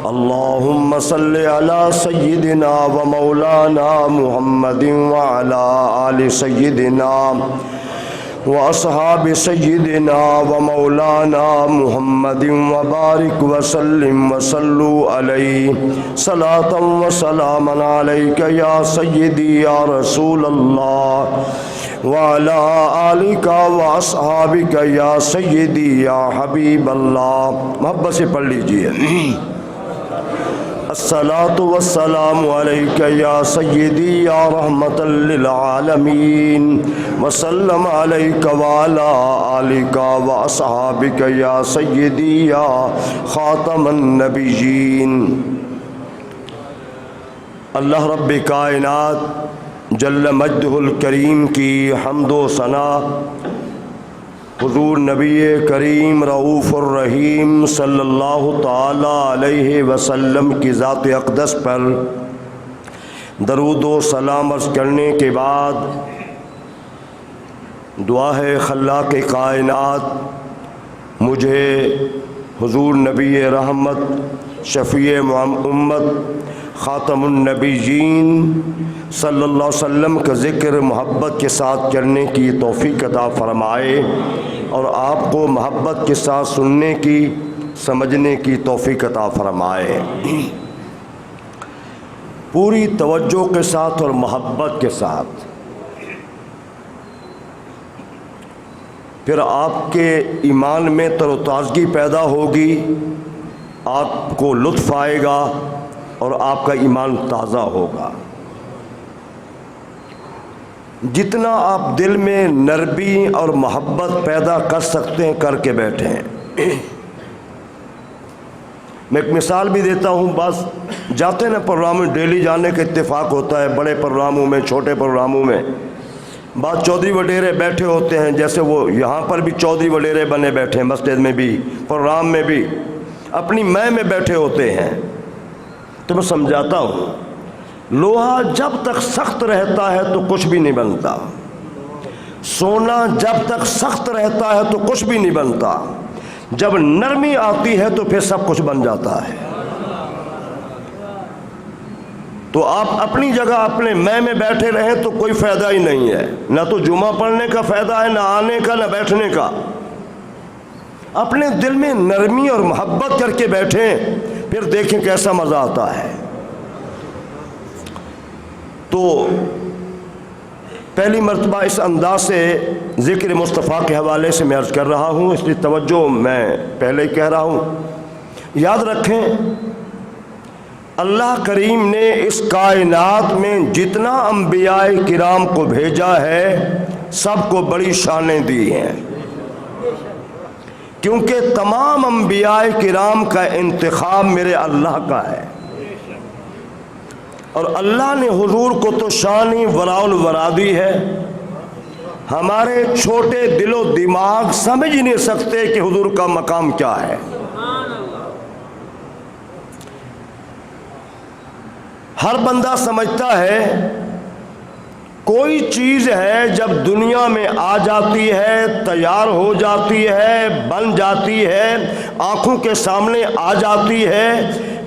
اللهم صل على سيدنا ومولانا محمد وعلى آل سيدنا وأصحاب سيدنا ومولانا محمد وبارك وسلم وصلوا عليه صلاة وسلاما عليك يا سيدي يا رسول الله وعلى آلك وأصحابك يا سيدي يا حبيب الله. محبت سے پڑھ لیجئے. الصلاة والسلام عليك يا سيدي يا رحمة للعالمين وسلم عليك وعلى آلك وأصحابك يا سيدي يا خاتم النبيين. اللہ رب کائنات جل مجدہ الکریم کی حمد و ثنا حضور نبی کریم رؤوف الرحیم صلی اللہ تعالی علیہ وسلم کی ذات اقدس پر درود و سلام عرض کرنے کے بعد دعا ہے خلاق کائنات مجھے حضور نبی رحمت شفیع امت خاتم النبیین صلی اللہ علیہ وسلم کا ذکر محبت کے ساتھ کرنے کی توفیق عطا فرمائے اور آپ کو محبت کے ساتھ سننے کی سمجھنے کی توفیق عطا فرمائے. پوری توجہ کے ساتھ اور محبت کے ساتھ پھر آپ کے ایمان میں تر و تازگی پیدا ہوگی، آپ کو لطف آئے گا اور آپ کا ایمان تازہ ہوگا. جتنا آپ دل میں نرمی اور محبت پیدا کر سکتے ہیں کر کے بیٹھیں. میں ایک مثال بھی دیتا ہوں. بس جاتے ہیں نا پروگرام میں، ڈیلی جانے کا اتفاق ہوتا ہے، بڑے پروگراموں میں چھوٹے پروگراموں میں. بعض چودھری وڈیرے بیٹھے ہوتے ہیں، جیسے وہ یہاں پر بھی چودھری وڈیرے بنے بیٹھے ہیں، مسجد میں بھی پروگرام میں بھی اپنی میں بیٹھے ہوتے ہیں. تو میں سمجھاتا ہوں، لوہا جب تک سخت رہتا ہے تو کچھ بھی نہیں بنتا، سونا جب تک سخت رہتا ہے تو کچھ بھی نہیں بنتا، جب نرمی آتی ہے تو پھر سب کچھ بن جاتا ہے. تو آپ اپنی جگہ اپنے میں بیٹھے رہیں تو کوئی فائدہ ہی نہیں ہے، نہ تو جمعہ پڑھنے کا فائدہ ہے، نہ آنے کا، نہ بیٹھنے کا. اپنے دل میں نرمی اور محبت کر کے بیٹھیں، پھر دیکھیں کیسا مزہ آتا ہے. تو پہلی مرتبہ اس انداز سے ذکر مصطفیٰ کے حوالے سے میں عرض کر رہا ہوں، اس لیے توجہ میں پہلے ہی کہہ رہا ہوں. یاد رکھیں، اللہ کریم نے اس کائنات میں جتنا انبیاء کرام کو بھیجا ہے سب کو بڑی شانیں دی ہیں، کیونکہ تمام انبیاء کرام کا انتخاب میرے اللہ کا ہے. اور اللہ نے حضور کو تو شان ہی وراء الورا دی ہے. ہمارے چھوٹے دل و دماغ سمجھ نہیں سکتے کہ حضور کا مقام کیا ہے. ہر بندہ سمجھتا ہے کوئی چیز ہے جب دنیا میں آ جاتی ہے، تیار ہو جاتی ہے، بن جاتی ہے، آنکھوں کے سامنے آ جاتی ہے،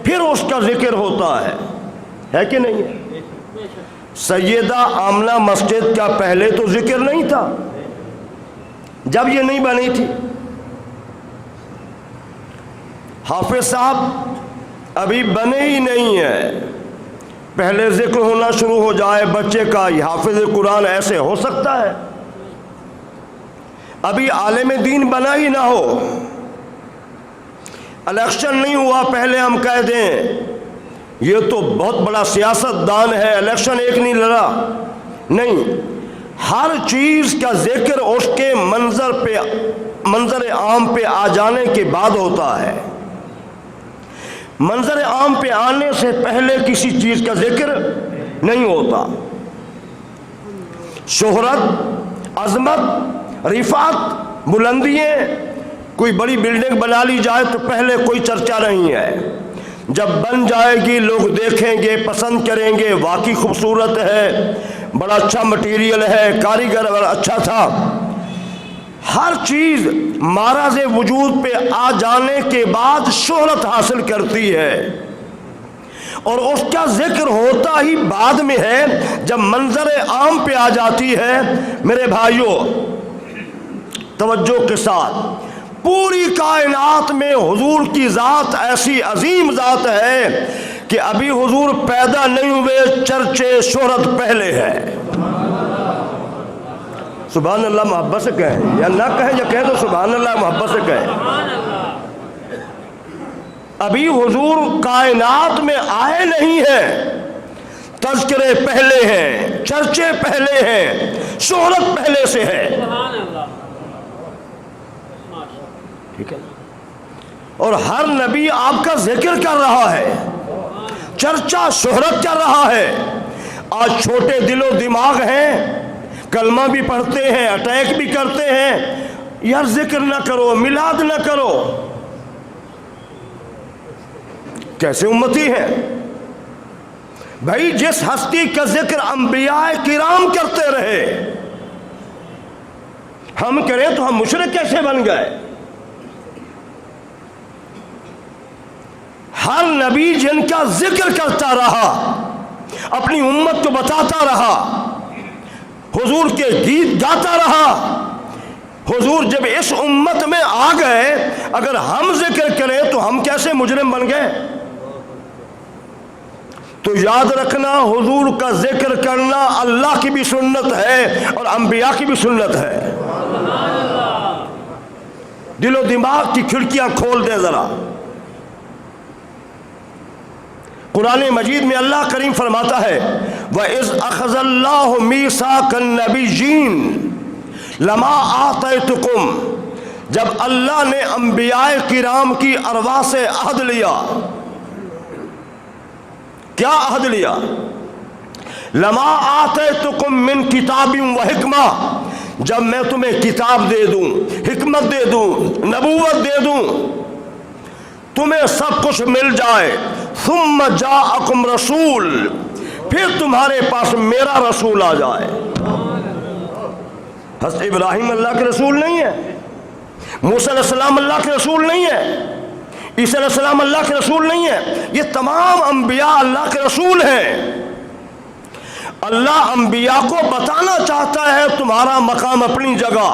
پھر اس کا ذکر ہوتا ہے کہ نہیں؟ سیدہ آمنہ مسجد کا پہلے تو ذکر نہیں تھا جب یہ نہیں بنی تھی. حافظ صاحب ابھی بنے ہی نہیں ہیں، پہلے ذکر ہونا شروع ہو جائے بچے کا، یہ حافظ قرآن ایسے ہو سکتا ہے؟ ابھی عالم دین بنا ہی نہ ہو، الیکشن نہیں ہوا، پہلے ہم کہہ دیں یہ تو بہت بڑا سیاست دان ہے، الیکشن ایک نہیں لڑا. نہیں، ہر چیز کا ذکر اس کے منظر عام پہ آ جانے کے بعد ہوتا ہے. منظر عام پہ آنے سے پہلے کسی چیز کا ذکر نہیں ہوتا. شہرت، عظمت، رفعت، بلندیاں، کوئی بڑی بلڈنگ بنا لی جائے تو پہلے کوئی چرچا نہیں ہے. جب بن جائے گی لوگ دیکھیں گے، پسند کریں گے، واقعی خوبصورت ہے، بڑا اچھا مٹیریل ہے، کاریگر بڑا اچھا تھا، ہر چیز معرض وجود پہ آ جانے کے بعد شہرت حاصل کرتی ہے، اور اس کا ذکر ہوتا ہی بعد میں ہے جب منظر عام پہ آ جاتی ہے۔ میرے بھائیوں توجہ کے ساتھ، پوری کائنات میں حضور کی ذات ایسی عظیم ذات ہے کہ ابھی حضور پیدا نہیں ہوئے، چرچے شہرت پہلے ہے۔ سبحان اللہ محبت سے کہیں یا نہ کہیں، یا کہہ دو سبحان اللہ محبت سے کہیں۔ ابھی حضور کائنات میں آئے نہیں ہیں، تذکرے پہلے ہیں، چرچے پہلے ہیں، شہرت پہلے سے ہے۔ ٹھیک ہے، اور ہر نبی آپ کا ذکر کر رہا ہے، چرچا شہرت کر رہا ہے۔ آج چھوٹے دل و دماغ ہیں، کلمہ بھی پڑھتے ہیں، اٹیک بھی کرتے ہیں، یار ذکر نہ کرو، میلاد نہ کرو۔ کیسے امتی ہیں بھائی؟ جس ہستی کا ذکر انبیاء کرام کرتے رہے، ہم کریں تو ہم مشرک کیسے بن گئے؟ ہر نبی جن کا ذکر کرتا رہا، اپنی امت کو بتاتا رہا، حضور کے گیت گاتا رہا۔ حضور جب اس امت میں آ گئے، اگر ہم ذکر کریں تو ہم کیسے مجرم بن گئے؟ تو یاد رکھنا، حضور کا ذکر کرنا اللہ کی بھی سنت ہے اور انبیاء کی بھی سنت ہے۔ دل و دماغ کی کھڑکیاں کھول دے ذرا۔ قرآن مجید میں اللہ کریم فرماتا ہے وَإِذْ أَخَذَ اللَّهُ مِيثَاقَ النَّبِيِّينَ لَمَا آتَيْتُكُمْ، جب اللہ نے انبیاء کرام کی ارواح سے عہد لیا۔ کیا عہد لیا؟ لَمَا آتَيْتُكُمْ مِنْ كِتَابٍ وَحِکْمَةٍ، جب میں تمہیں کتاب دے دوں، حکمت دے دوں، نبوت دے دوں، تمہیں سب کچھ مل جائے، ثم جاءکم رسول، پھر تمہارے پاس میرا رسول آ جائے۔ حضرت ابراہیم اللہ کے رسول نہیں ہے، موسیٰ علیہ السلام اللہ کے رسول نہیں ہے، عیسیٰ علیہ السلام اللہ کے رسول نہیں ہے، یہ تمام انبیاء اللہ کے رسول ہیں۔ اللہ انبیاء کو بتانا چاہتا ہے تمہارا مقام اپنی جگہ،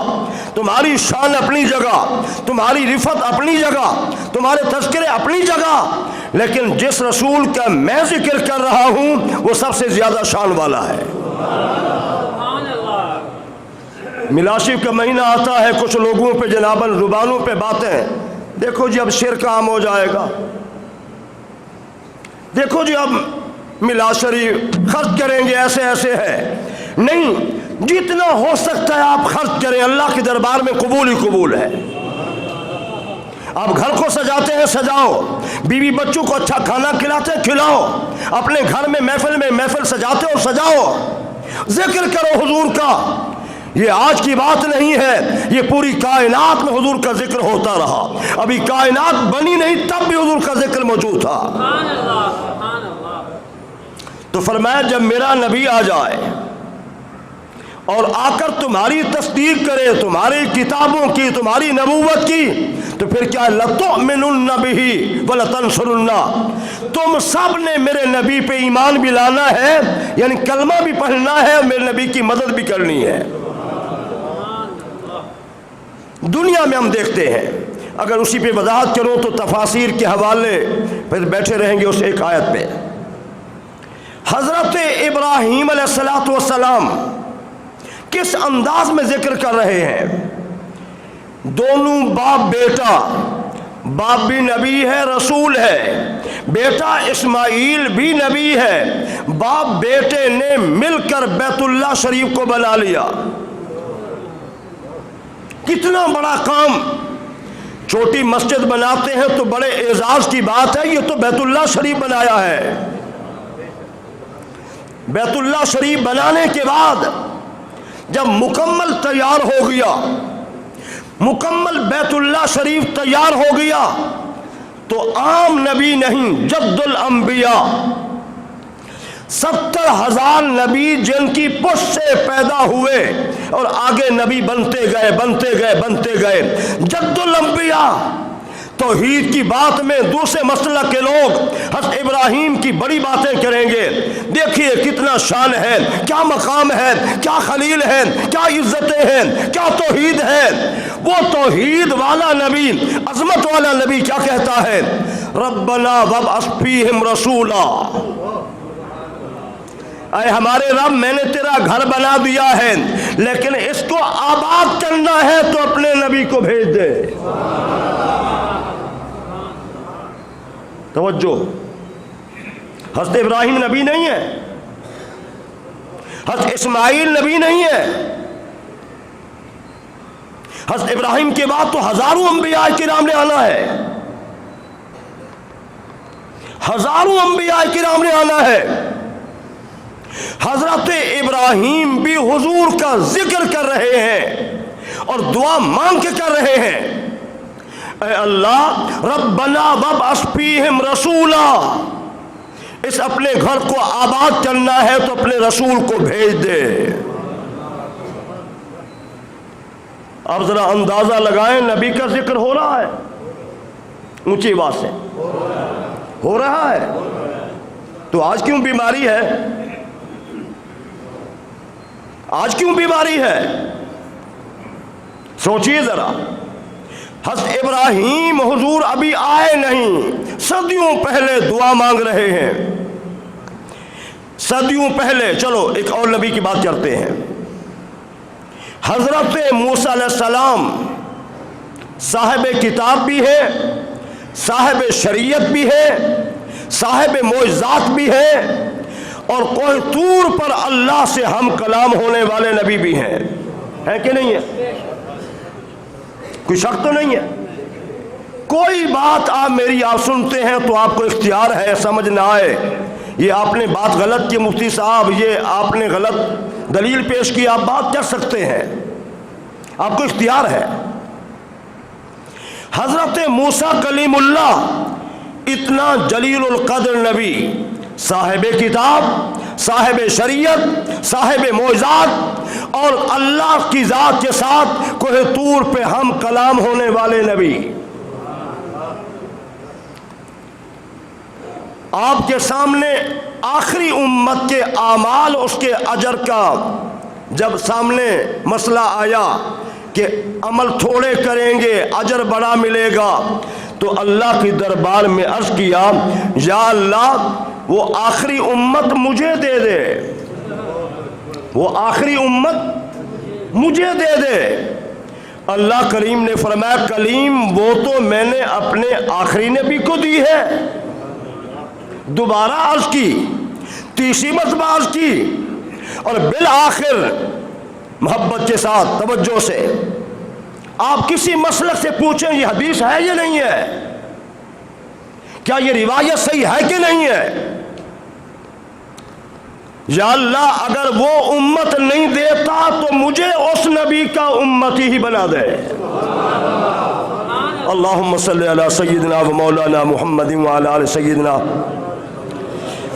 تمہاری شان اپنی جگہ، تمہاری رفعت اپنی جگہ، تمہارے تذکرے اپنی جگہ، لیکن جس رسول کا میں ذکر کر رہا ہوں وہ سب سے زیادہ شان والا ہے۔ میلاد کا مہینہ آتا ہے، کچھ لوگوں پہ جناباً زبانوں پہ باتیں، دیکھو جی اب شرک عام ہو جائے گا، دیکھو جی اب میلاد شریف خرچ کریں گے، ایسے ایسے ہے۔ نہیں، جتنا ہو سکتا ہے آپ خرچ کریں، اللہ کے دربار میں قبول ہی قبول ہے۔ آپ گھر کو سجاتے ہیں، سجاؤ، بیوی بچوں کو اچھا کھانا کھلاتے ہیں، کھلاؤ، اپنے گھر میں محفل سجاتے ہو، سجاؤ، ذکر کرو حضور کا۔ یہ آج کی بات نہیں ہے، یہ پوری کائنات میں حضور کا ذکر ہوتا رہا۔ ابھی کائنات بنی نہیں تب بھی حضور کا ذکر موجود تھا۔ تو فرمایا جب میرا نبی آ جائے اور آ کر تمہاری تصدیق کرے، تمہاری کتابوں کی، تمہاری نبوت کی، تو پھر کیا لَتُؤْمِنُنَّ بِهِ وَلَتَنْصُرُنَّ، تم سب نے میرے نبی پہ ایمان بھی لانا ہے، یعنی کلمہ بھی پڑھنا ہے اور میرے نبی کی مدد بھی کرنی ہے۔ دنیا میں ہم دیکھتے ہیں، اگر اسی پہ وضاحت کروں تو تفاسیر کے حوالے پھر بیٹھے رہیں گے اس ایک آیت پہ۔ حضرت ابراہیم علیہ السلام کس انداز میں ذکر کر رہے ہیں؟ دونوں باپ بیٹا، باپ بھی نبی ہے، رسول ہے، بیٹا اسماعیل بھی نبی ہے، باپ بیٹے نے مل کر بیت اللہ شریف کو بنا لیا۔ کتنا بڑا کام! چھوٹی مسجد بناتے ہیں تو بڑے اعزاز کی بات ہے، یہ تو بیت اللہ شریف بنایا ہے۔ بیت اللہ شریف بنانے کے بعد جب مکمل تیار ہو گیا، مکمل بیت اللہ شریف تیار ہو گیا، تو عام نبی نہیں، جد الانبیاء 70,000 نبی جن کی پشت سے پیدا ہوئے اور آگے نبی بنتے گئے. جد الانبیاء توحید کی بات میں دوسرے مسلک کے لوگ حضرت ابراہیم کی بڑی باتیں کریں گے. دیکھیے کتنا شان ہے، کیا مقام ہے، کیا خلیل ہے، کیا عزتیں ہیں، کیا توحید ہے. وہ توحید والا نبی، عظمت والا نبی کیا کہتا ہے؟ ربنا وابعث فیہم رسولا، اے ہمارے رب میں نے تیرا گھر بنا دیا ہے لیکن اس کو آباد کرنا ہے تو اپنے نبی کو بھیج دے. توجہ، حضرت ابراہیم نبی نہیں ہے، حضرت اسماعیل نبی نہیں ہے. حضرت ابراہیم کے بعد تو ہزاروں انبیاء کرام نے آنا ہے، ہزاروں انبیاء کرام نے آنا ہے. حضرت ابراہیم بھی حضور کا ذکر کر رہے ہیں اور دعا مانگ کے کر رہے ہیں. اے اللہ ربنا وابعث فیہم رسولا، اس اپنے گھر کو آباد کرنا ہے تو اپنے رسول کو بھیج دے. اب ذرا اندازہ لگائیں، نبی کا ذکر ہو رہا ہے، اونچی آواز سے ہو رہا ہے، تو آج کیوں بیماری ہے؟ آج کیوں بیماری ہے؟ سوچئے ذرا. حضرت ابراہیم حضور ابھی آئے نہیں، صدیوں پہلے دعا مانگ رہے ہیں، صدیوں پہلے. چلو ایک اور نبی کی بات کرتے ہیں. حضرت موسیٰ علیہ السلام صاحب کتاب بھی ہے، صاحب شریعت بھی ہے، صاحب معجزات بھی ہے، اور کوہ طور پر اللہ سے ہم کلام ہونے والے نبی بھی ہیں کہ نہیں ہے؟ کوئی شک تو نہیں ہے. کوئی بات آپ سنتے ہیں تو آپ کو اختیار ہے، سمجھ نہ آئے یہ آپ نے بات غلط کی مفتی صاحب، یہ آپ نے غلط دلیل پیش کی، آپ بات کر سکتے ہیں، آپ کو اختیار ہے. حضرت موسیٰ کلیم اللہ اتنا جلیل القدر نبی، صاحب کتاب، صاحب شریعت، صاحب معجزات، اور اللہ کی ذات کے ساتھ کوہ طور پہ ہم کلام ہونے والے نبی. آپ کے سامنے آخری امت کے اعمال، اس کے اجر کا جب سامنے مسئلہ آیا کہ عمل تھوڑے کریں گے اجر بڑا ملے گا، تو اللہ کی دربار میں عرض کیا یا اللہ وہ آخری امت مجھے دے دے، وہ آخری امت مجھے دے دے. اللہ کریم نے فرمایا کلیم وہ تو میں نے اپنے آخری نبی کو دی ہے. دوبارہ عرض کی، تیسری مرتبہ عرض کی، اور بالآخر محبت کے ساتھ توجہ سے آپ کسی مسلک سے پوچھیں یہ حدیث ہے یا نہیں ہے، کیا یہ روایت صحیح ہے کہ نہیں ہے؟ یا اللہ اگر وہ امت نہیں دیتا تو مجھے اس نبی کا امتی ہی بنا دے. اللہم صلی علی سیدنا و مولانا محمد وعلی آل سیدنا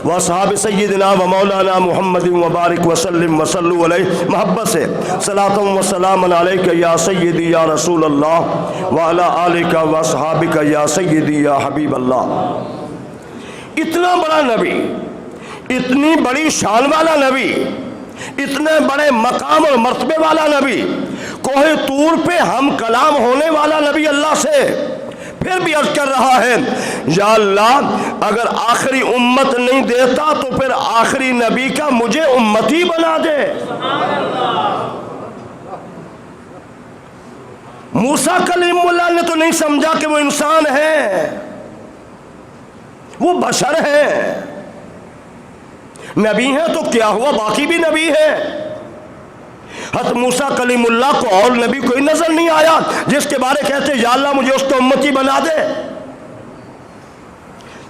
واصحاب سیدنا و مولانا محمد وبارک وسلم وصلو علیہ. محبت سے صلاۃ و سلام علیک یا سیدی یا رسول اللہ وعلی آلک واصحابک یا سیدی یا حبیب اللہ. اتنا بڑا نبی، اتنی بڑی شان والا نبی، اتنے بڑے مقام اور مرتبے والا نبی، کوہ طور پہ ہم کلام ہونے والا نبی اللہ سے، پھر بھی عرض کر رہا ہے یا اللہ اگر آخری امت نہیں دیتا تو پھر آخری نبی کا مجھے امتی بنا دے. موسیٰ کلیم اللہ نے تو نہیں سمجھا کہ وہ انسان ہے، وہ بشر ہے. نبی ہیں تو کیا ہوا، باقی بھی نبی ہے. حضرت موسیٰ کلیم اللہ کو اور نبی کوئی نظر نہیں آیا جس کے بارے کہتے یا اللہ مجھے اس کو امتی بنا دے.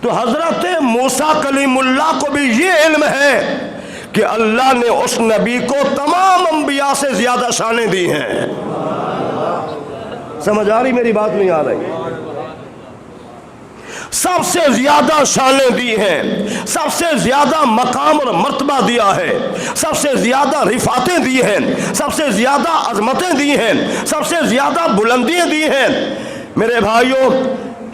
تو حضرت موسیٰ کلیم اللہ کو بھی یہ علم ہے کہ اللہ نے اس نبی کو تمام انبیاء سے زیادہ شانیں دی ہیں. سمجھ آ رہی میری بات نہیں آ رہی؟ سب سے زیادہ شانیں دی ہیں، سب سے زیادہ مقام اور مرتبہ دیا ہے، سب سے زیادہ رفعتیں دی ہیں، سب سے زیادہ عظمتیں دی ہیں، سب سے زیادہ بلندیاں دی ہیں۔ میرے بھائیوں،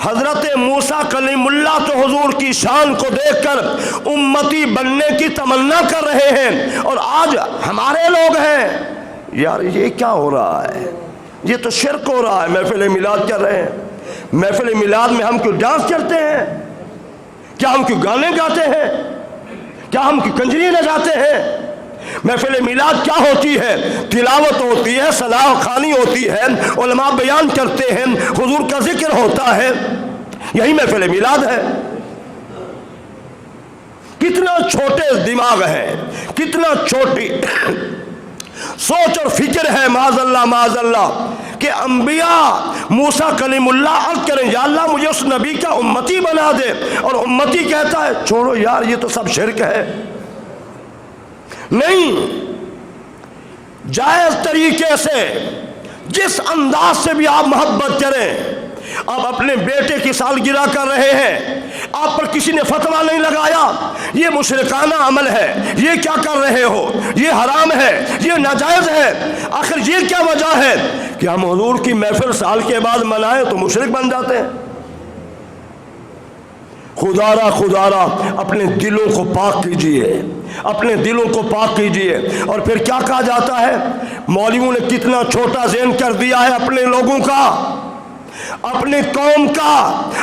حضرت موسیٰ کلیم اللہ تو حضور کی شان کو دیکھ کر امتی بننے کی تمنا کر رہے ہیں، اور آج ہمارے لوگ ہیں یار یہ کیا ہو رہا ہے، یہ تو شرک ہو رہا ہے، محفل میلاد کر رہے ہیں۔ محفل میلاد میں ہم کیوں ڈانس کرتے ہیں؟ کیا ہم کیوں گانے گاتے ہیں؟ کیا ہم کیوں کنجری نچاتے ہیں؟ محفل میلاد کیا ہوتی ہے؟ تلاوت ہوتی ہے، صلاح خوانی ہوتی ہے، علماء بیان کرتے ہیں، حضور کا ذکر ہوتا ہے، یہی محفل میلاد ہے۔ کتنا چھوٹے دماغ ہے، کتنا چھوٹی سوچ اور فکر ہے، معاذ اللہ کہ انبیاء موسیٰ کلیم اللہ عرض کریں یا اللہ مجھے اس نبی کا امتی بنا دے، اور امتی کہتا ہے چھوڑو یار یہ تو سب شرک ہے۔ نہیں، جائز طریقے سے جس انداز سے بھی آپ محبت کریں، آپ اپنے بیٹے کی سالگرہ کر رہے ہیں، آپ پر کسی نے فتویٰ نہیں لگایا یہ مشرکانہ عمل ہے، یہ کیا کر رہے ہو، یہ حرام ہے، یہ ناجائز ہے، آخر یہ کیا وجہ ہے کہ ہم حضور کی محفل سال کے بعد منائیں تو مشرک بن جاتے ہیں؟ خدا را اپنے دلوں کو پاک کیجئے، اپنے دلوں کو پاک کیجئے۔ اور پھر کیا کہا جاتا ہے؟ مولویوں نے کتنا چھوٹا ذہن کر دیا ہے اپنے لوگوں کا، اپنے قوم کا،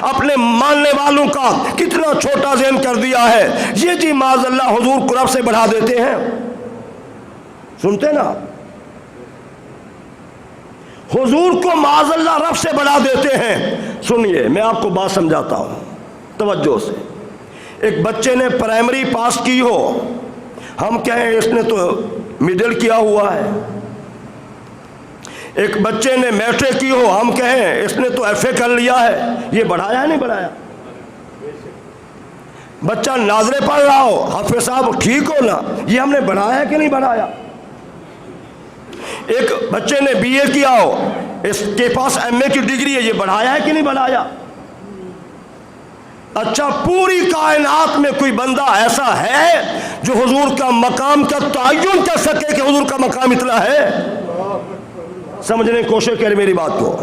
اپنے ماننے والوں کا کتنا چھوٹا ذہن کر دیا ہے۔ یہ جی معاذ اللہ حضور کو رب سے بڑھا دیتے ہیں، سنتے نا، حضور کو معاذ اللہ رب سے بڑھا دیتے ہیں۔ سنیے میں آپ کو بات سمجھاتا ہوں توجہ سے۔ ایک بچے نے پرائمری پاس کی ہو، ہم کہیں اس نے تو مڈل کیا ہوا ہے۔ ایک بچے نے میٹرک کی ہو، ہم کہیں اس نے تو ایف اے کر لیا ہے۔ یہ بڑھایا ہے نہیں بڑھایا؟ بچہ ناظرے پڑھ رہا ہو، حافظ صاحب ٹھیک ہو نا، یہ ہم نے بڑھایا کہ نہیں بڑھایا؟ ایک بچے نے بی اے کیا ہو، اس کے پاس ایم اے کی ڈگری ہے، یہ بڑھایا ہے کہ نہیں بڑھایا؟ اچھا، پوری کائنات میں کوئی بندہ ایسا ہے جو حضور کا مقام کا تعین کر سکے کہ حضور کا مقام اتنا ہے؟ سمجھنے کی کوشش کریں میری بات کو۔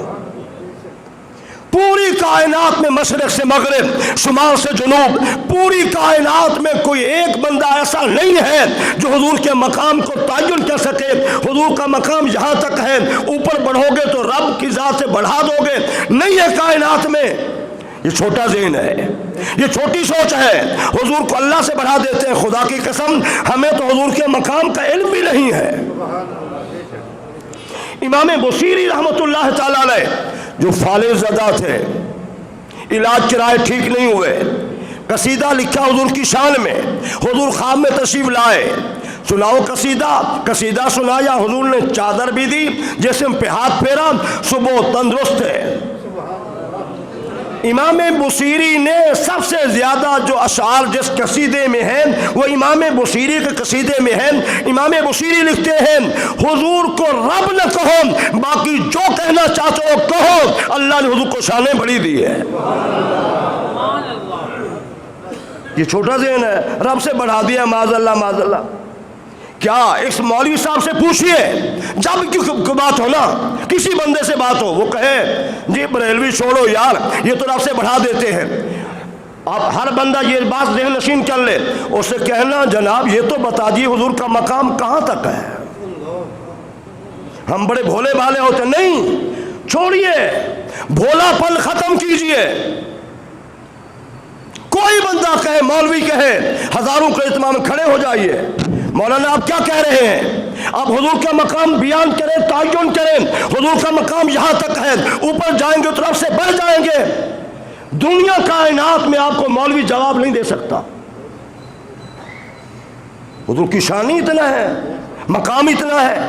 پوری کائنات میں مشرق سے مغرب، شمال سے جنوب، پوری کائنات میں کوئی ایک بندہ ایسا نہیں ہے جو حضور کے مقام کو تعین کر سکے۔ حضور کا مقام یہاں تک ہے، اوپر بڑھو گے تو رب کی ذات سے بڑھا دو گے، نہیں ہے کائنات میں۔ یہ چھوٹا ذہن ہے، یہ چھوٹی سوچ ہے، حضور کو اللہ سے بڑھا دیتے ہیں۔ خدا کی قسم ہمیں تو حضور کے مقام کا علم بھی نہیں ہے۔ امام بصیری رحمۃ اللہ تعالی علیہ جو فالج زدہ تھے، علاج کرائے ٹھیک نہیں ہوئے، قصیدہ لکھا حضور کی شان میں، حضور خواب میں تشریف لائے، سناؤ قصیدہ سنایا، حضور نے چادر بھی دی، جسم پہ ہاتھ پھیرا، صبح تندرست ہے۔ امام بصیری نے سب سے زیادہ جو اشعار جس قصیدے میں ہیں وہ امام بصیری کے قصیدے میں ہیں۔ امام بصیری لکھتے ہیں حضور کو رب نہ کہو، باقی جو کہنا چاہتے ہو کہو، اللہ نے حضور کو شانیں بڑی دی ہے۔ یہ چھوٹا ذہن ہے، رب سے بڑھا دیا، معاذ اللہ۔ کیا اس مولوی صاحب سے پوچھئے، جب کی بات ہو نا، کسی بندے سے بات ہو، وہ کہے جی بریلوی چھوڑو یار، یہ تو رب سے بڑھا دیتے ہیں۔ آپ ہر بندہ یہ بات ذہن نشین کر لے، اسے کہنا جناب یہ تو بتا دیے حضور کا مقام کہاں تک ہے۔ ہم بڑے بھولے بھالے ہوتے، نہیں، چھوڑیے، بھولا پن ختم کیجئے۔ کوئی بندہ کہے، مولوی کہے، ہزاروں کے اجتماع میں کھڑے ہو جائیے، مولانا آپ کیا کہہ رہے ہیں؟ آپ حضور کا مقام بیان کریں، تعین کریں، حضور کا مقام یہاں تک ہے، اوپر جائیں گے تو رب سے بڑھ جائیں گے۔ دنیا کائنات میں آپ کو مولوی جواب نہیں دے سکتا۔ حضور کی شان اتنا ہے، مقام اتنا ہے۔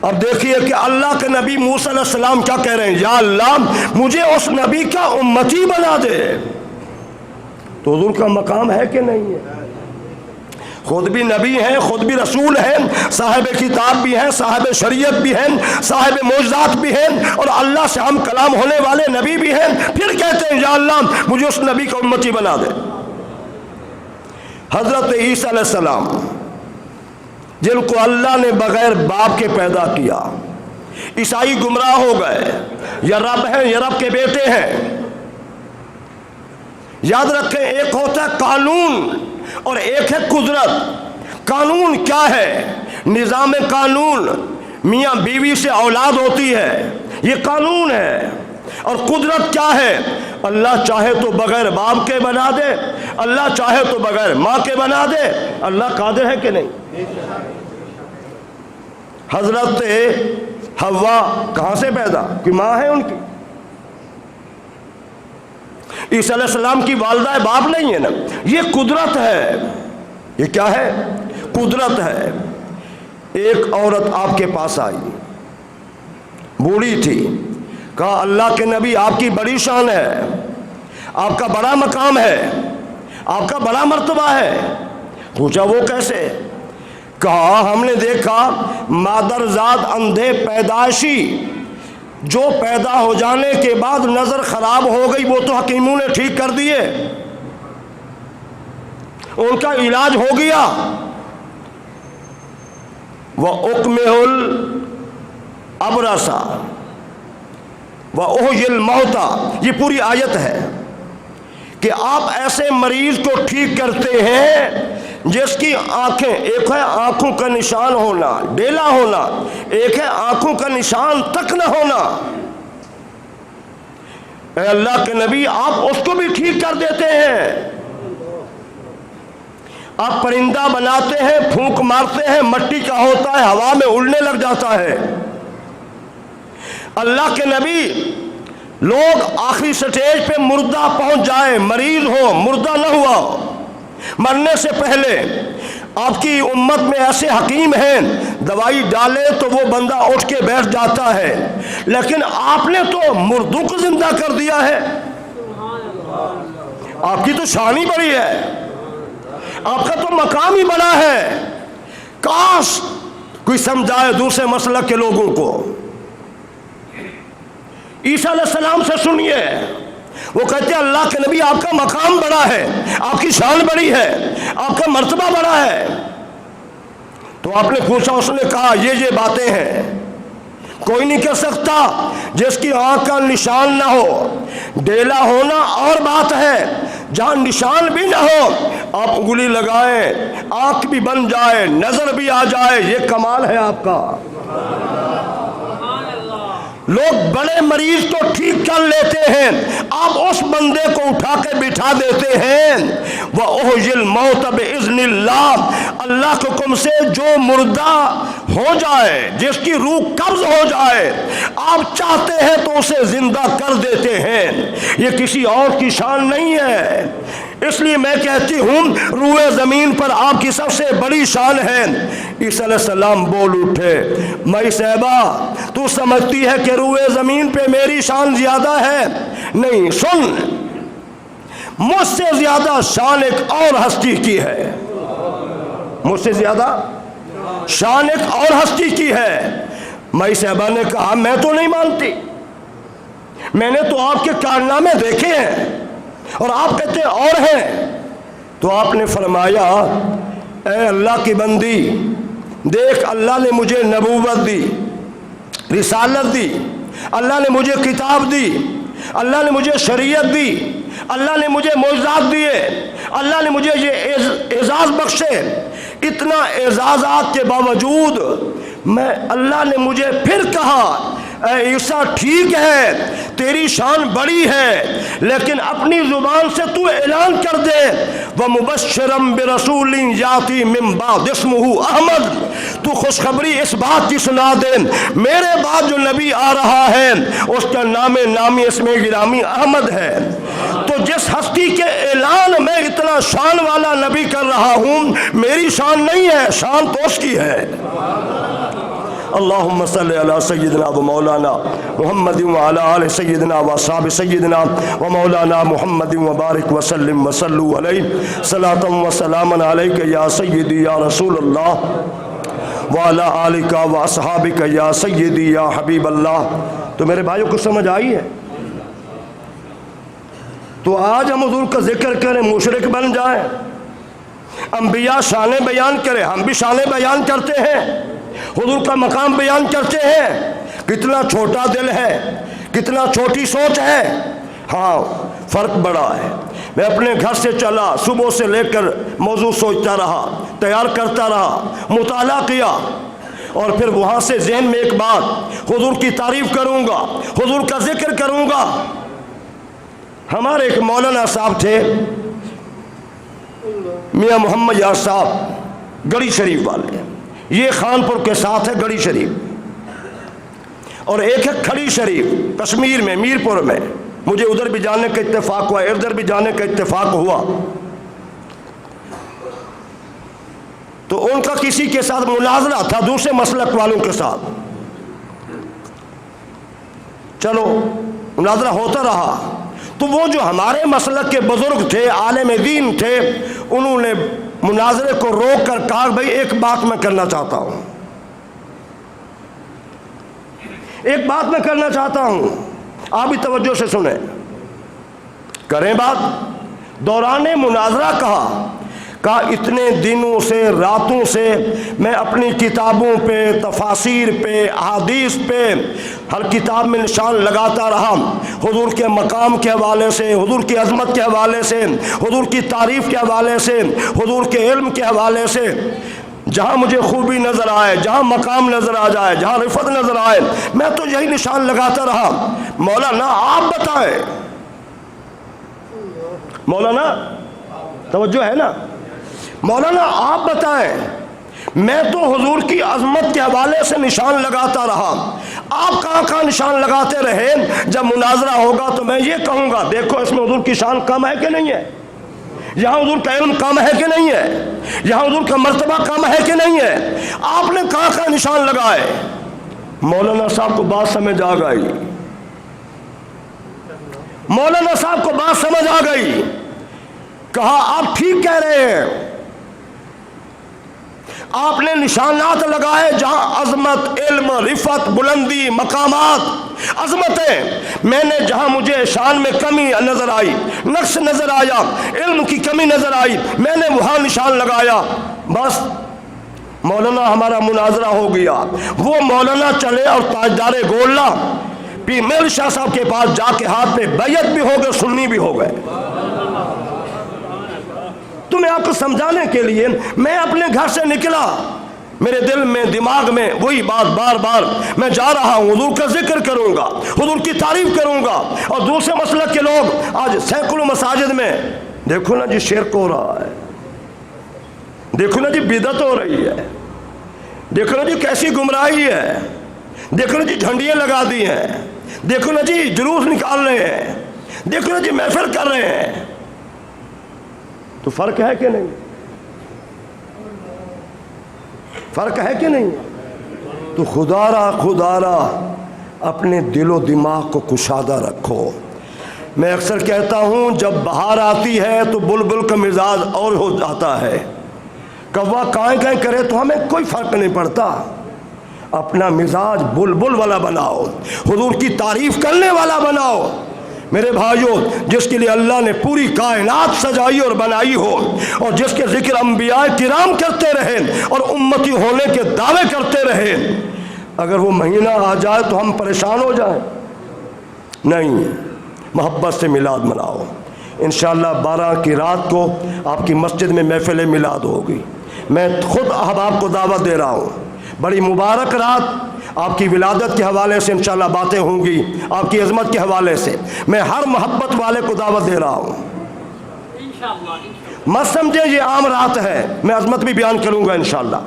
اب دیکھیے کہ اللہ کے نبی موسیٰ علیہ السلام کیا کہہ رہے ہیں، یا اللہ مجھے اس نبی کا امتی بنا دے۔ تو حضور کا مقام ہے کہ نہیں ہے؟ خود بھی نبی ہیں، خود بھی رسول ہیں، صاحب کتاب بھی ہیں، صاحب شریعت بھی ہیں، صاحب معجزات بھی ہیں، اور اللہ سے ہم کلام ہونے والے نبی بھی ہیں، پھر کہتے ہیں یا اللہ مجھے اس نبی کا امتی بنا دے۔ حضرت عیسیٰ علیہ السلام جن کو اللہ نے بغیر باپ کے پیدا کیا، عیسائی گمراہ ہو گئے، یا رب ہیں یا رب کے بیٹے ہیں۔ یاد رکھیں، ایک ہوتا ہے قانون اور ایک ہے قدرت۔ قانون کیا ہے؟ نظام قانون، میاں بیوی سے اولاد ہوتی ہے، یہ قانون ہے۔ اور قدرت کیا ہے؟ اللہ چاہے تو بغیر باپ کے بنا دے، اللہ چاہے تو بغیر ماں کے بنا دے۔ اللہ قادر ہے کہ نہیں؟ حضرت حوا کہاں سے پیدا؟ کہ ماں ہے ان کی؟ عیسیٰ علیہ السلام کی والدہ باپ نہیں ہے نا، یہ قدرت ہے۔ یہ کیا ہے؟ قدرت ہے۔ ایک عورت آپ کے پاس آئی، بوڑھی تھی، کہا اللہ کے نبی آپ کی بڑی شان ہے، آپ کا بڑا مقام ہے، آپ کا بڑا مرتبہ ہے۔ پوچھا وہ کیسے؟ کہا ہم نے دیکھا مادرزاد اندھے پیدائشی جو پیدا ہو جانے کے بعد نظر خراب ہو گئی، وہ تو حکیموں نے ٹھیک کر دیے، ان کا علاج ہو گیا۔ وَأُقْمِهُ الْأَبْرَصَ وَأُحْيِي الْمَوْتَى، یہ پوری آیت ہے کہ آپ ایسے مریض کو ٹھیک کرتے ہیں جس کی آنکھیں، ایک ہے آنکھوں کا نشان ہونا، ڈیلا ہونا، ایک ہے آنکھوں کا نشان تک نہ ہونا۔ اے اللہ کے نبی آپ اس کو بھی ٹھیک کر دیتے ہیں۔ آپ پرندہ بناتے ہیں، پھونک مارتے ہیں، مٹی کا ہوتا ہے، ہوا میں اڑنے لگ جاتا ہے۔ اللہ کے نبی لوگ آخری سٹیج پہ مردہ پہنچ جائے، مریض ہو، مردہ نہ ہوا، مرنے سے پہلے آپ کی امت میں ایسے حکیم ہیں، دوائی ڈالے تو وہ بندہ اٹھ کے بیٹھ جاتا ہے، لیکن آپ نے تو مردوں کو زندہ کر دیا ہے۔ آپ کی تو شان ہی بڑی ہے، آپ کا تو مقام ہی بڑا ہے۔ کاش کوئی سمجھائے دوسرے مسلک کے لوگوں کو۔ عیسیٰ علیہ السلام سے سنیے، وہ کہتے ہیں اللہ کے نبی آپ کا مقام بڑا ہے، آپ کی شان بڑی ہے، آپ کا مرتبہ بڑا ہے۔ تو آپ نے پوچھا، اس نے کہا یہ باتیں ہیں، کوئی نہیں کہہ سکتا جس کی آنکھ کا نشان نہ ہو۔ ڈیلا ہونا اور بات ہے، جہاں نشان بھی نہ ہو آپ انگلی لگائیں، آنکھ بھی بن جائے، نظر بھی آ جائے، یہ کمال ہے آپ کا۔ لوگ بڑے مریض کو ٹھیک کر لیتے ہیں، آپ اس بندے کو اٹھا کے بٹھا دیتے ہیں۔ وَأُحْيِي الْمَوْتَ بِإِذْنِ اللَّهِ، اللہ کے حکم سے جو مردہ ہو جائے، جس کی روح قبض ہو جائے، آپ چاہتے ہیں تو اسے زندہ کر دیتے ہیں۔ یہ کسی اور کی شان نہیں ہے۔ اس لیے میں کہتی ہوں روئے زمین پر آپ کی سب سے بڑی شان ہے۔ عیسیٰ علیہ السلام بول اٹھے، مائی صاحبہ تو سمجھتی ہے کہ روئے زمین پہ میری شان زیادہ ہے؟ نہیں، سن، مجھ سے زیادہ شان ایک اور ہستی کی ہے، مجھ سے زیادہ شان ایک اور ہستی کی ہے۔ مائی صاحبہ نے کہا میں تو نہیں مانتی، میں نے تو آپ کے کارنامے دیکھے ہیں اور آپ کہتے ہیں اور ہیں۔ تو آپ نے فرمایا اے اللہ کی بندی، دیکھ اللہ نے مجھے نبوت دی، رسالت دی، اللہ نے مجھے کتاب دی، اللہ نے مجھے شریعت دی، اللہ نے مجھے معجزات دیے، اللہ نے مجھے یہ اعزاز بخشے۔ اتنا اعزازات کے باوجود اللہ نے مجھے پھر کہا اے عیسیٰ ٹھیک ہے تیری شان بڑی ہے، لیکن اپنی زبان سے تو اعلان کر دے وَمُبَشِّرًا بِرَسُولٍ يَأْتِي مِن بَعْدِهِ اسْمُهُ احمد، تو خوشخبری اس بات کی سنا دے میرے بعد جو نبی آ رہا ہے اس کا نامی اسم گرامی احمد ہے۔ تو جس ہستی کے اعلان میں اتنا شان والا نبی کر رہا ہوں، میری شان نہیں ہے، شان تو اس کی ہے۔ اللہم صلی علی سیدنا و مولانا محمد وعلی آل سیدنا و اصحاب سیدنا و مولانا محمد وبارک وسلم وصلوا علیہ صلاۃ و سلاما علیک یا سیدی یا رسول اللہ وعلی آلک و اصحابک یا سیدی یا حبیب اللہ۔ تو میرے بھائیوں کو سمجھ آئی ہے؟ تو آج ہم حضور کا ذکر کریں مشرک بن جائیں، انبیاء شان بیان کریں، ہم بھی شان بیان کرتے ہیں، حضور کا مقام بیان کرتے ہیں۔ کتنا چھوٹا دل ہے، کتنا چھوٹی سوچ ہے۔ ہاں فرق بڑا ہے۔ میں اپنے گھر سے چلا، صبح سے لے کر موضوع سوچتا رہا، تیار کرتا رہا، مطالعہ کیا، اور پھر وہاں سے ذہن میں ایک بات، حضور کی تعریف کروں گا، حضور کا ذکر کروں گا۔ ہمارے ایک مولانا صاحب تھے، میاں محمد یار صاحب، گڑھی شریف والے، یہ خانپور کے ساتھ ہے گڑھی شریف، اور ایک ہے کھڑی شریف کشمیر میں میرپور میں۔ مجھے ادھر بھی جانے کا اتفاق ہوا، ادھر بھی جانے کا اتفاق ہوا۔ تو ان کا کسی کے ساتھ مناظرہ تھا دوسرے مسلک والوں کے ساتھ، چلو مناظرہ ہوتا رہا۔ تو وہ جو ہمارے مسلک کے بزرگ تھے، عالم دین تھے، انہوں نے مناظرے کو روک کر کہا بھائی ایک بات میں کرنا چاہتا ہوں، ایک بات میں کرنا چاہتا ہوں، آپ بھی توجہ سے سنیں، کریں بات۔ دوران مناظرہ کہا اتنے دنوں سے، راتوں سے میں اپنی کتابوں پہ، تفاسیر پہ، احادیث پہ ہر کتاب میں نشان لگاتا رہا، حضور کے مقام کے حوالے سے، حضور کی عظمت کے حوالے سے، حضور کی تعریف کے حوالے سے، حضور کے علم کے حوالے سے۔ جہاں مجھے خوبی نظر آئے، جہاں مقام نظر آ جائے، جہاں رفعت نظر آئے، میں تو یہی نشان لگاتا رہا۔ مولانا آپ بتائیں، مولانا توجہ ہے نا، مولانا آپ بتائیں، میں تو حضور کی عظمت کے حوالے سے نشان لگاتا رہا، آپ کہاں کہاں نشان لگاتے رہے؟ جب مناظرہ ہوگا تو میں یہ کہوں گا دیکھو اس میں حضور کی شان کم ہے کہ نہیں ہے، یہاں حضور کا علم کم ہے کہ نہیں ہے، یہاں حضور کا مرتبہ کم ہے کہ نہیں ہے، آپ نے کہاں کہاں نشان لگائے؟ مولانا صاحب کو بات سمجھ آ گئی، مولانا صاحب کو بات سمجھ آ گئی، کہا آپ ٹھیک کہہ رہے ہیں، آپ نے نشانات لگائے جہاں عظمت، علم، رفعت، بلندی، مقامات، عظمتیں، میں نے جہاں مجھے شان میں کمی نظر آئی، نقص نظر آیا، علم کی کمی نظر آئی، میں نے وہاں نشان لگایا۔ بس مولانا ہمارا مناظرہ ہو گیا۔ وہ مولانا چلے اور تاجدار گولہ پیر میر شاہ صاحب کے پاس جا کے ہاتھ پہ بیعت بھی ہو گئے، سنی بھی ہو گئے۔ تو میں آپ کو سمجھانے کے لیے میں اپنے گھر سے نکلا، میرے دل میں دماغ میں وہی بات بار بار میں جا رہا ہوں، حضور کا ذکر کروں گا، حضور کی تعریف کروں گا۔ اور دوسرے مسلک کے لوگ آج سینکڑوں مساجد میں دیکھو نا جی شرک ہو رہا ہے، دیکھو نا جی بدعت ہو رہی ہے، دیکھو نا جی کیسی گمراہی ہے، دیکھو نا جی جھنڈیاں لگا دی ہیں، دیکھو نا جی جلوس نکال رہے ہیں، دیکھو نا جی محفل کر رہے ہیں۔ تو فرق ہے کہ نہیں؟ فرق ہے کہ نہیں؟ تو خدا را اپنے دل و دماغ کو کشادہ رکھو۔ میں اکثر کہتا ہوں جب بہار آتی ہے تو بلبل کا مزاج اور ہو جاتا ہے، کوا کائیں کائیں کرے تو ہمیں کوئی فرق نہیں پڑتا، اپنا مزاج بلبل والا بناؤ، حضور کی تعریف کرنے والا بناؤ۔ میرے بھائیوں، جس کے لیے اللہ نے پوری کائنات سجائی اور بنائی ہو، اور جس کے ذکر انبیاء کرام کرتے رہے اور امتی ہونے کے دعوے کرتے رہے، اگر وہ مہینہ آ جائے تو ہم پریشان ہو جائیں؟ نہیں، محبت سے میلاد مناؤ۔ انشاءاللہ 12 کی رات کو آپ کی مسجد میں محفل میلاد ہوگی۔ میں خود احباب کو دعوت دے رہا ہوں، بڑی مبارک رات، آپ کی ولادت کے حوالے سے انشاءاللہ باتیں ہوں گی، آپ کی عظمت کے حوالے سے میں ہر محبت والے کو دعوت دے رہا ہوں۔ مت سمجھیں یہ عام رات ہے، میں عظمت بھی بیان کروں گا انشاءاللہ۔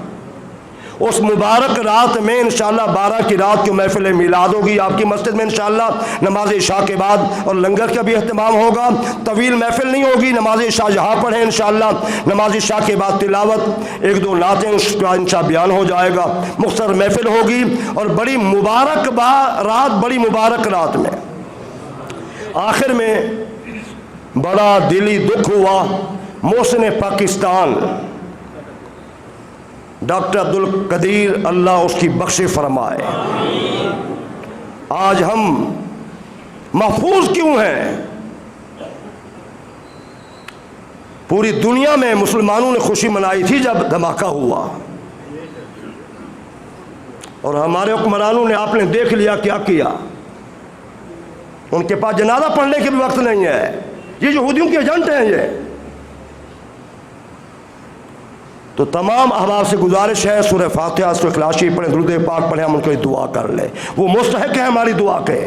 اس مبارک رات میں انشاءاللہ 12 کی رات کی محفل میلاد ہوگی آپ کی مسجد میں انشاءاللہ، نماز عشاء کے بعد، اور لنگر کا بھی اہتمام ہوگا۔ طویل محفل نہیں ہوگی، نماز عشاء یہاں پڑھیں انشاءاللہ، نماز عشاء کے بعد تلاوت، 1-2 نعتیں اس کا انشاءاللہ بیان ہو جائے گا، مختصر محفل ہوگی، اور بڑی مبارک رات، بڑی مبارک رات میں آخر میں بڑا دلی دکھ ہوا۔ محسن پاکستان ڈاکٹر عبدالقدیر، اللہ اس کی بخش فرمائے، آج ہم محفوظ کیوں ہیں؟ پوری دنیا میں مسلمانوں نے خوشی منائی تھی جب دھماکہ ہوا، اور ہمارے حکمرانوں نے، آپ نے دیکھ لیا کیا کیا، ان کے پاس جنازہ پڑھنے کے بھی وقت نہیں ہے، یہ یہودیوں کے ایجنٹ ہیں یہ۔ تو تمام احباب سے گزارش ہے، سورہ فاتحہ، سورہ اخلاص پڑھیں، درود پاک پڑھیں، ہم ان کو دعا کر لیں، وہ مستحق ہے ہماری دعا کے،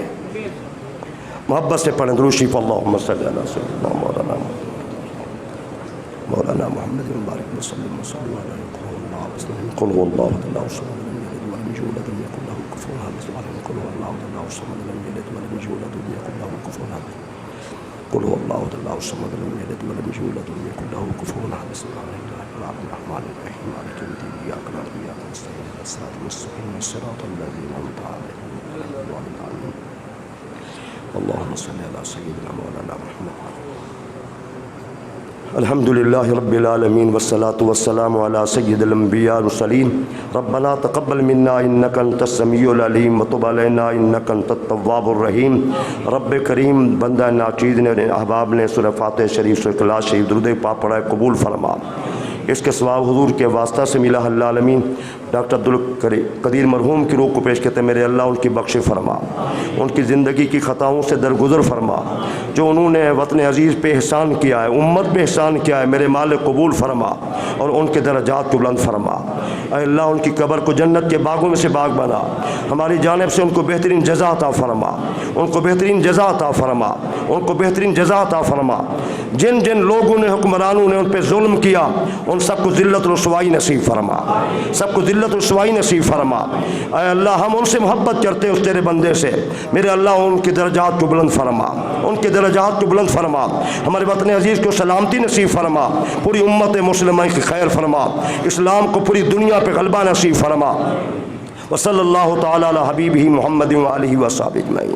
محبت سے پڑھیں درود شریف، اللہم صلی علی سیدنا مولانا محمد مبارک وسلم قل هو اللہ احد اللہ الصمد لم یلد ولم یولد ولم یکن له کفوا احد قل هو اللہ احد اللہ الصمد لم یلد ولم یولد ولم یکن له کفوا احد قل هو اللہ احد اللہ الصمد لم یلد ولم یولد ولم یکن له کفوا احد بسم اللہ الرحمن الرحیم مالک یوم الدین ایاک نعبد و ایاک نستعین اهدنا الصراط المستقیم صراط الذین انعمت علیہم غیر المغضوب علیہم اللهم صل علی سیدنا مولانا محمد۔ الحمدللہ رب العالمین والصلاة والسلام علی سید الانبیاء والمرسلین، ربنا تقبل منا انک انت السمیع العلیم وتب علینا انک انت التواب الرحیم۔ رب کریم بندہ ناچیز نے، احباب نے سورہ فاتحہ شریف، سورہ اخلاص شریف، درود پاک پڑھا، قبول فرما، اس کے ثواب حضور کے واسطہ سے ملا۔ اللہ العالمین ڈاکٹر عبدالقدیر مرحوم کی روح کو پیش کرتے ہیں، میرے اللہ ان کی بخش فرما، ان کی زندگی کی خطاؤں سے درگزر فرما، جو انہوں نے وطن عزیز پہ احسان کیا ہے، امت پہ احسان کیا ہے، میرے مالک قبول فرما، اور ان کے درجات کو بلند فرما۔ اے اللہ ان کی قبر کو جنت کے باغوں میں سے باغ بنا، ہماری جانب سے ان کو بہترین جزا عطا فرما، ان کو بہترین جزا عطا فرما، ان کو بہترین جزا عطا فرما۔ جن جن لوگوں نے، حکمرانوں نے ان پہ ظلم کیا، ان سب کو ذلت و رسوائی نصیب فرما، سب کو ذلت و رسوائی نصیب فرما۔ اے اللہ ہم ان سے محبت کرتے ہیں، اس تیرے بندے سے، میرے اللہ ان کے درجات کو بلند فرما، ان کے درجات کو بلند فرما، ہمارے وطن عزیز کو سلامتی نصیب فرما، پوری امت مسلمہ کی خیر فرما، اسلام کو پوری دنیا پہ غلبہ نصیب فرما۔ وصلی اللہ تعالی علی حبیبہ محمد وآلہ وصحبہ اجمعین۔